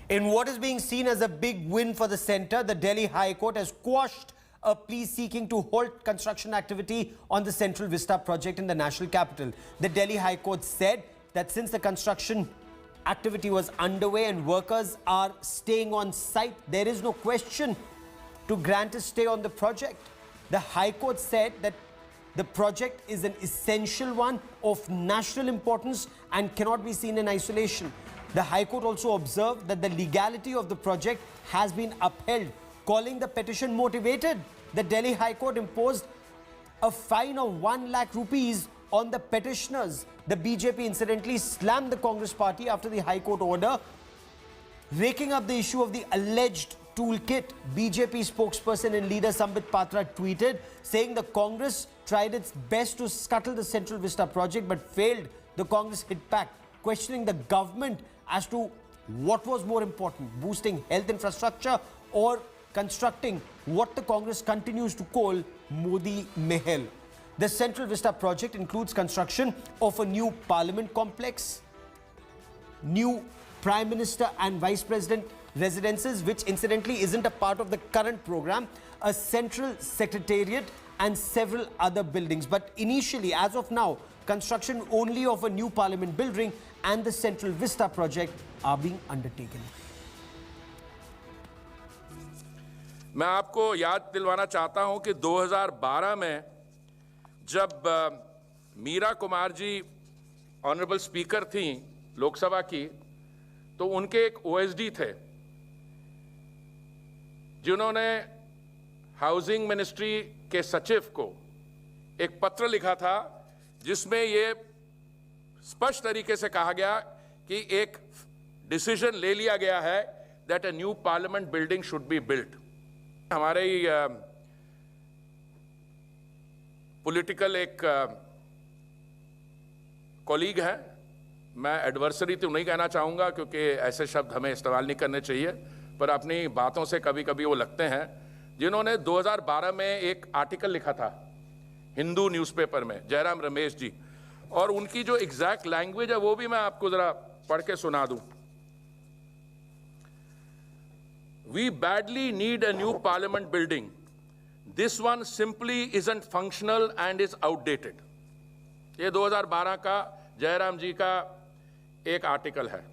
In what is being seen as a big win for the centre, the Delhi High Court has quashed a plea seeking to halt construction activity on the Central Vista project in the national capital. The Delhi High Court said that since the construction activity was underway and workers are staying on site, there is no question to grant a stay on the project. The High Court said that the project is an essential one of national importance and cannot be seen in isolation. The High Court also observed that the legality of the project has been upheld, calling the petition motivated. The Delhi High Court imposed a fine of 1 lakh rupees on the petitioners. The BJP incidentally slammed the Congress party after the High Court order, raking up the issue of the alleged toolkit. BJP spokesperson and leader Sambit Patra tweeted saying the Congress tried its best to scuttle the Central Vista project but failed. The Congress hit back, questioning the government as to what was more important, boosting health infrastructure or constructing what the Congress continues to call Modi Mahal. The Central Vista project includes construction of a new parliament complex, new Prime Minister and Vice President residences, which incidentally isn't a part of the current program, a central secretariat and several other buildings. But initially, as of now, construction only of a new parliament building and the Central Vista project are being undertaken. मैं आपको याद दिलवाना चाहता हूं कि 2012 में जब Meera Kumar ji honourable speaker थी लोकसभा की, तो उनके एक ओएसडी थे जिन्होंने हाउसिंग मिनिस्ट्री के सचिव को एक पत्र लिखा था जिसमें ये स्पष्ट तरीके से कहा गया कि एक डिसीजन ले लिया गया है that a new parliament building should be built. हमारे पॉलिटिकल एक कॉलीग है, मैं एडवर्सरी तो नहीं कहना चाहूँगा क्योंकि ऐसे शब्द हमें इस्तेमाल नहीं करने चाहिए, पर अपनी बातों से कभी कभी वो लगते हैं, जिन्होंने 2012 में एक आर्टिकल लिखा था हिंदू न्यूज़पेपर में, जयराम रमेश जी, और उनकी जो एग्जैक्ट लैंग्वेज है वो भी मैं आपको ज़रा पढ़ के सुना दूँ. We badly need a new parliament building. This one simply isn't functional and is outdated. ये 2012 का जयराम जी का एक आर्टिकल है.